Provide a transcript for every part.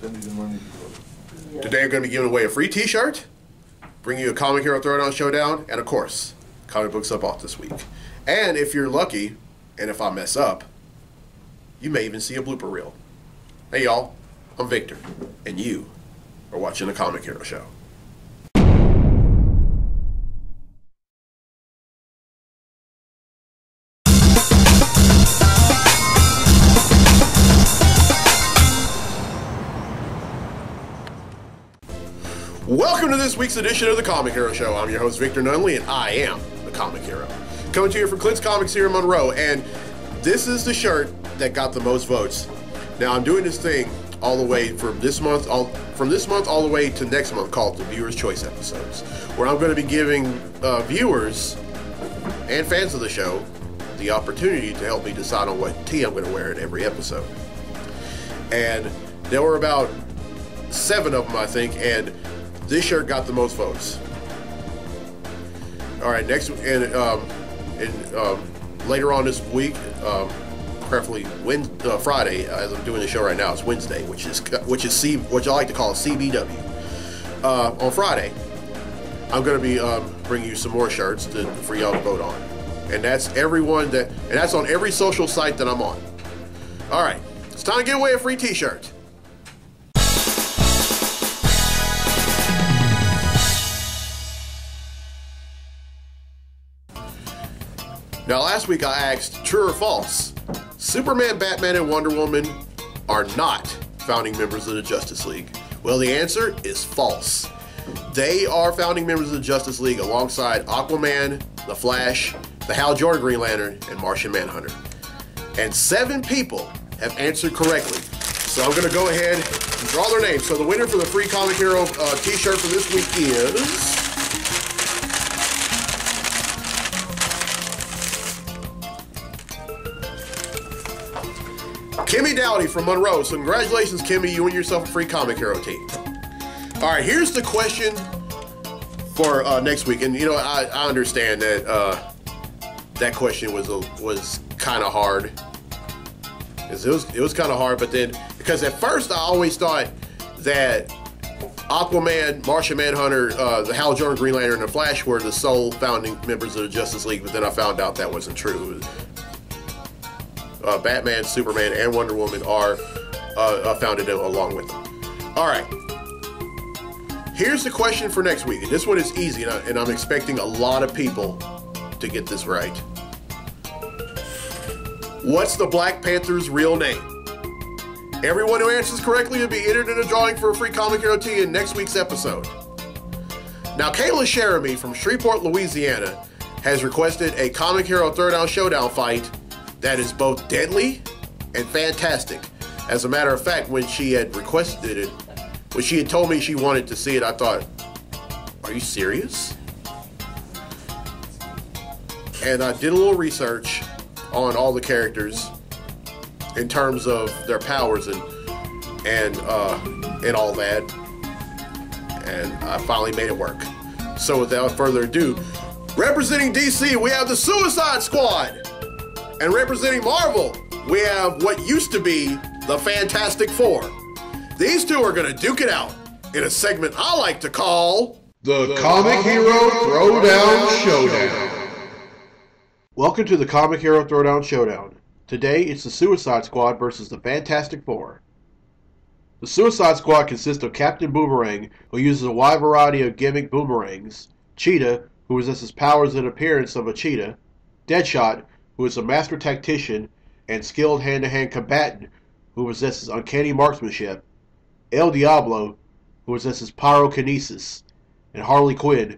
Today I'm going to be giving away a free t-shirt, bring you a Comic Hero Throwdown Showdown, and of course, comic books I bought this week. And if you're lucky, and if I mess up, you may even see a blooper reel. Hey y'all, I'm Victor, and you are watching the Comic Hero Show. Welcome to this week's edition of the Comic Hero Show. I'm your host, Victor Nunley, and I am the Comic Hero. Coming to you from Clint's Comics here in Monroe, and this is the shirt that got the most votes. Now, I'm doing this thing all the way from this month all the way to next month, called the Viewer's Choice episodes, where I'm going to be giving viewers and fans of the show the opportunity to help me decide on what tee I'm going to wear in every episode. And there were about 7 of them, I think, and this shirt got the most votes. All right, next later on this week, preferably Friday, as I'm doing the show right now, it's Wednesday, which I like to call CBW. On Friday, I'm going to be bringing you some more shirts for y'all to vote on, and that's that's on every social site that I'm on. All right, it's time to give away a free T-shirt. Now, last week I asked, true or false, Superman, Batman, and Wonder Woman are not founding members of the Justice League. Well, the answer is false. They are founding members of the Justice League alongside Aquaman, The Flash, the Hal Jordan Green Lantern, and Martian Manhunter. And 7 people have answered correctly. So I'm going to go ahead and draw their names. So the winner for the free Comic Hero t-shirt for this week is... Kimmy Dowdy from Monroe. So congratulations, Kimmy. You win yourself a free Comic Hero tee. All right, here's the question for next week. And, you know, I understand that that question was kind of hard. It was kind of hard, but then, because at first I always thought that Aquaman, Martian Manhunter, the Hal Jordan Green Lantern, and the Flash were the sole founding members of the Justice League, but then I found out that wasn't true. Batman, Superman, and Wonder Woman are founded along with them. All right. Here's the question for next week. And this one is easy, and I'm expecting a lot of people to get this right. What's the Black Panther's real name? Everyone who answers correctly will be entered in a drawing for a free Comic Hero tee in next week's episode. Now, Kayla Sheremy from Shreveport, Louisiana, has requested a Comic Hero Throwdown Showdown fight that is both deadly and fantastic. As a matter of fact, when she had requested it, when she had told me she wanted to see it, I thought, are you serious? And I did a little research on all the characters in terms of their powers and all that, and I finally made it work. So without further ado, representing DC, we have the Suicide Squad. And representing Marvel, we have what used to be the Fantastic Four. These two are going to duke it out in a segment I like to call the Comic Hero Throwdown Showdown. Welcome to the Comic Hero Throwdown Showdown. Today, it's the Suicide Squad versus the Fantastic Four. The Suicide Squad consists of Captain Boomerang, who uses a wide variety of gimmick boomerangs, Cheetah, who possesses powers and appearance of a cheetah, Deadshot, who is a master tactician and skilled hand-to-hand combatant who possesses uncanny marksmanship, El Diablo, who possesses pyrokinesis, and Harley Quinn,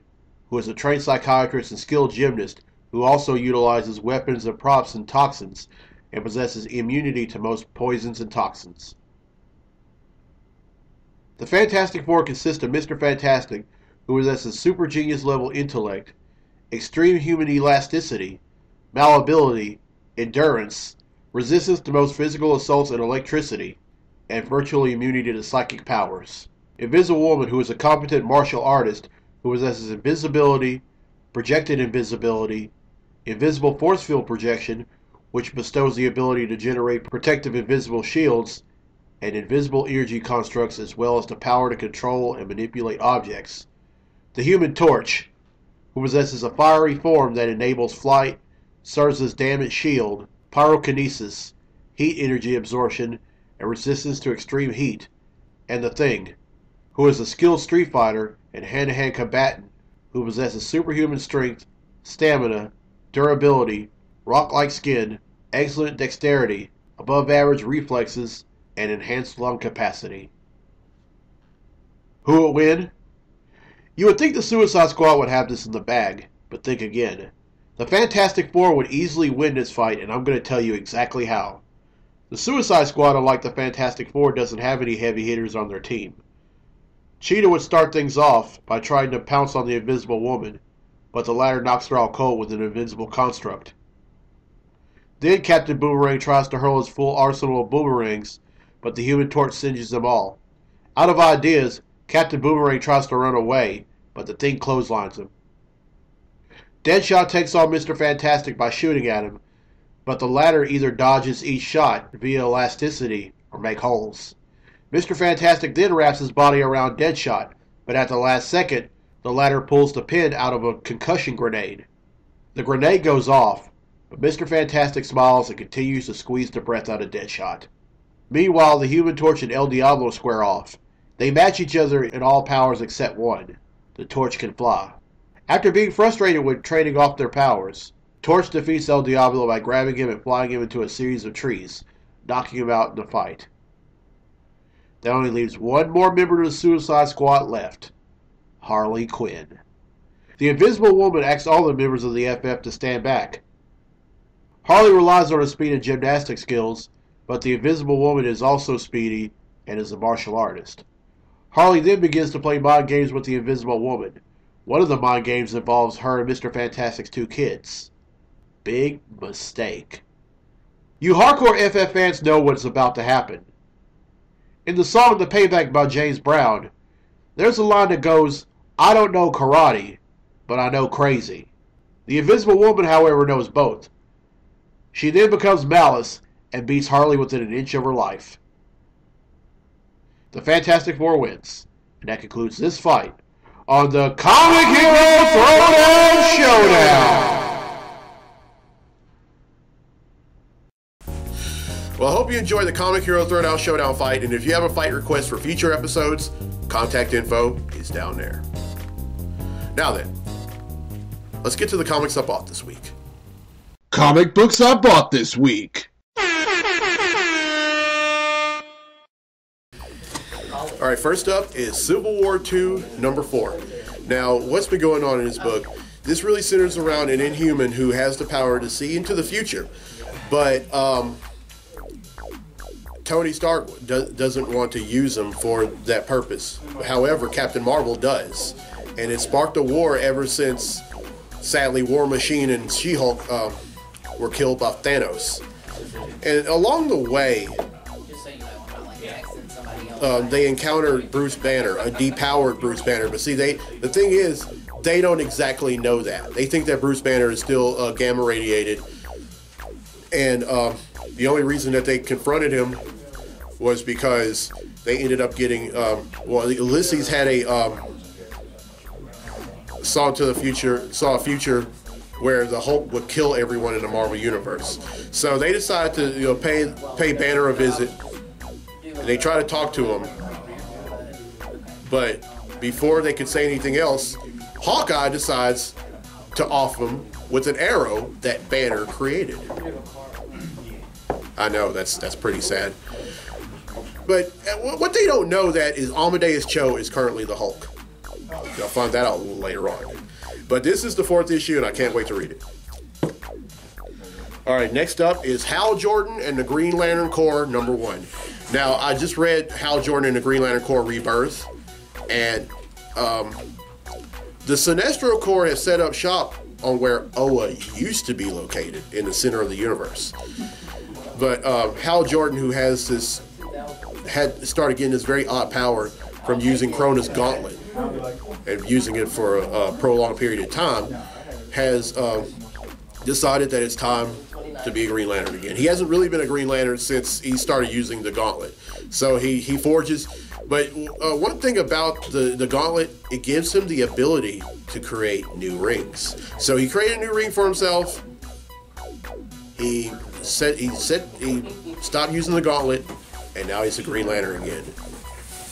who is a trained psychiatrist and skilled gymnast who also utilizes weapons and props and toxins and possesses immunity to most poisons and toxins. The Fantastic Four consists of Mr. Fantastic, who possesses super genius level intellect, extreme human elasticity, malleability, endurance, resistance to most physical assaults and electricity, and virtual immunity to psychic powers. Invisible Woman, who is a competent martial artist who possesses invisibility, projected invisibility, invisible force field projection, which bestows the ability to generate protective invisible shields, and invisible energy constructs, as well as the power to control and manipulate objects. The Human Torch, who possesses a fiery form that enables flight, serves as damage shield, pyrokinesis, heat energy absorption, and resistance to extreme heat. And the Thing, who is a skilled street fighter and hand-to-hand combatant who possesses superhuman strength, stamina, durability, rock-like skin, excellent dexterity, above-average reflexes, and enhanced lung capacity. Who will win? You would think the Suicide Squad would have this in the bag, but think again. The Fantastic Four would easily win this fight, and I'm going to tell you exactly how. The Suicide Squad, unlike the Fantastic Four, doesn't have any heavy hitters on their team. Cheetah would start things off by trying to pounce on the Invisible Woman, but the latter knocks her out cold with an invincible construct. Then Captain Boomerang tries to hurl his full arsenal of boomerangs, but the Human Torch singes them all. Out of ideas, Captain Boomerang tries to run away, but the Thing clotheslines him. Deadshot takes on Mr. Fantastic by shooting at him, but the latter either dodges each shot via elasticity or make holes. Mr. Fantastic then wraps his body around Deadshot, but at the last second, the latter pulls the pin out of a concussion grenade. The grenade goes off, but Mr. Fantastic smiles and continues to squeeze the breath out of Deadshot. Meanwhile, the Human Torch and El Diablo square off. They match each other in all powers except one. The Torch can fly. After being frustrated with trading off their powers, Torch defeats El Diablo by grabbing him and flying him into a series of trees, knocking him out in the fight. That only leaves one more member of the Suicide Squad left, Harley Quinn. The Invisible Woman asks all the members of the FF to stand back. Harley relies on her speed and gymnastic skills, but the Invisible Woman is also speedy and is a martial artist. Harley then begins to play mind games with the Invisible Woman. One of the mind games involves her and Mr. Fantastic's two kids. Big mistake. You hardcore FF fans know what's about to happen. In the song The Payback by James Brown, there's a line that goes, "I don't know karate, but I know crazy." The Invisible Woman, however, knows both. She then becomes Malice and beats Harley within an inch of her life. The Fantastic Four wins, and that concludes this fight on the Comic Hero Throwdown Showdown. Well, I hope you enjoyed the Comic Hero Throwdown Showdown fight, and if you have a fight request for future episodes, contact info is down there. Now then, let's get to the comics I bought this week. Comic books I bought this week. Alright, first up is Civil War II, number 4. Now, what's been going on in this book? This really centers around an Inhuman who has the power to see into the future. But, Tony Stark doesn't want to use him for that purpose. However, Captain Marvel does. And it sparked a war ever since, sadly, War Machine and She-Hulk were killed by Thanos. And along the way, they encountered Bruce Banner, a depowered Bruce Banner. But see, the thing is, they don't exactly know that. They think that Bruce Banner is still gamma radiated. And the only reason that they confronted him was because they ended up getting, Ulysses had saw a future where the Hulk would kill everyone in the Marvel Universe. So they decided to pay Banner a visit. And they try to talk to him, but before they could say anything else, Hawkeye decides to off him with an arrow that Banner created. I know, that's pretty sad. But what they don't know that is Amadeus Cho is currently the Hulk. You'll find that out a little later on. But this is the 4th issue, and I can't wait to read it. Alright, next up is Hal Jordan and the Green Lantern Corps, number 1. Now, I just read Hal Jordan and the Green Lantern Corps Rebirth, and the Sinestro Corps has set up shop on where Oa used to be located, in the center of the universe. But Hal Jordan, who had started getting this very odd power from using Krona's Gauntlet, and using it for a prolonged period of time, has decided that it's time to be a Green Lantern again. He hasn't really been a Green Lantern since he started using the Gauntlet. So he forges. But one thing about the gauntlet, it gives him the ability to create new rings. So he created a new ring for himself. He stopped using the gauntlet, and now he's a Green Lantern again.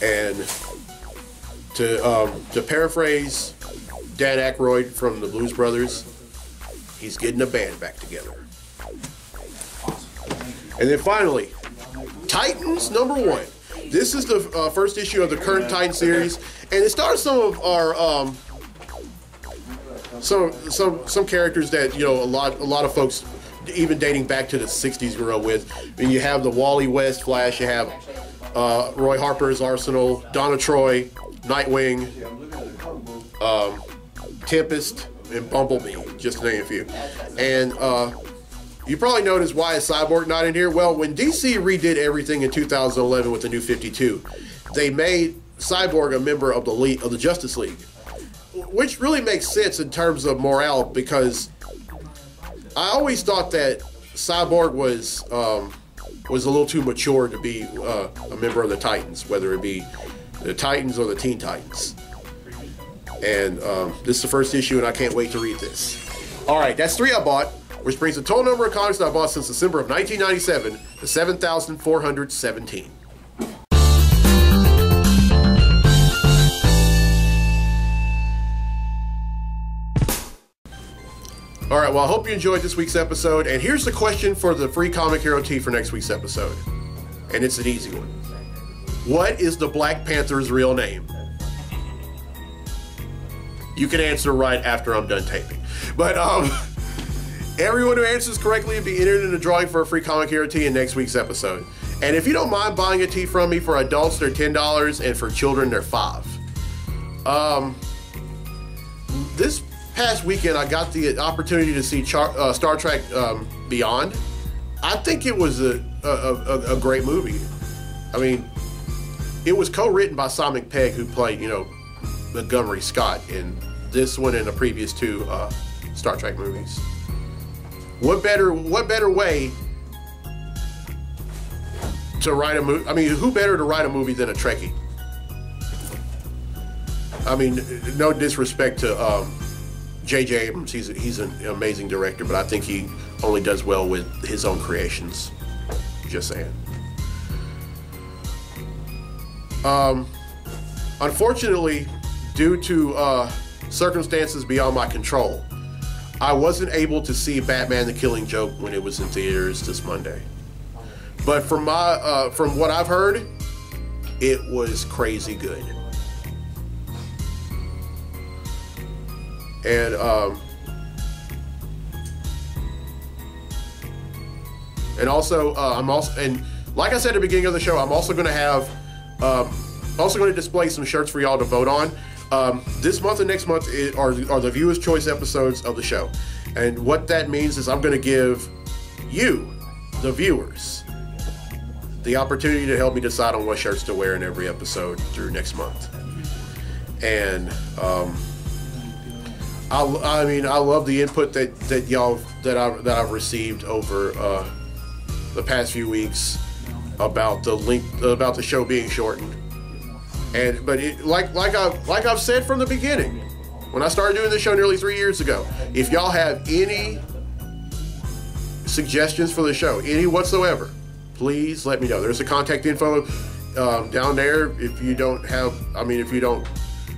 And to paraphrase Dan Aykroyd from the Blues Brothers, he's getting a band back together. And then finally, Titans #1. This is the first issue of the current Titan series, and it stars some of our some characters that a lot of folks, even dating back to the '60s, grew up with. I mean, you have the Wally West Flash, you have Roy Harper's Arsenal, Donna Troy, Nightwing, Tempest, and Bumblebee, just to name a few. And you probably noticed why is Cyborg not in here? Well, when DC redid everything in 2011 with the New 52, they made Cyborg a member of the Justice League, which really makes sense in terms of morale, because I always thought that Cyborg was a little too mature to be a member of the Titans, whether it be the Titans or the Teen Titans. And this is the first issue, and I can't wait to read this. All right, that's 3 I bought, which brings the total number of comics that I bought since December of 1997 to 7,417. All right, well, I hope you enjoyed this week's episode, and here's the question for the free Comic Hero Tee for next week's episode, and it's an easy one. What is the Black Panther's real name? You can answer right after I'm done taping. But everyone who answers correctly will be entered in the drawing for a free Comic Hero Tee in next week's episode. And if you don't mind buying a tee from me, for adults they're $10 and for children they're $5. This past weekend I got the opportunity to see Star Trek Beyond. I think it was a great movie. I mean, it was co-written by Simon Pegg, who played Montgomery Scott in this one and the previous 2 Star Trek movies. What better way to write a movie? I mean, who better to write a movie than a Trekkie? I mean, no disrespect to J.J. Abrams. He's an amazing director, but I think he only does well with his own creations. Just saying. Unfortunately, due to circumstances beyond my control, I wasn't able to see Batman: The Killing Joke when it was in theaters this Monday. But from what I've heard, it was crazy good. And also like I said at the beginning of the show, I'm also going to have display some shirts for y'all to vote on. This month and next month are the Viewer's Choice episodes of the show. And what that means is I'm going to give you, the viewers, the opportunity to help me decide on what shirts to wear in every episode through next month. And I love the input that I've received over the past few weeks about the show being shortened. But like I've said from the beginning, when I started doing this show nearly 3 years ago, if y'all have any suggestions for the show, any whatsoever, please let me know. There's a contact info down there.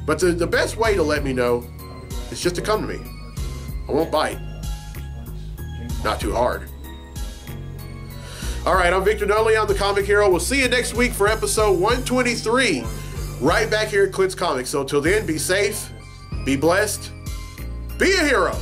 But the best way to let me know is just to come to me. I won't bite. Not too hard. All right, I'm Victor Nunley. I'm the Comic Hero. We'll see you next week for episode 123, right back here at Clint's Comics. So until then, be safe, be blessed, be a hero.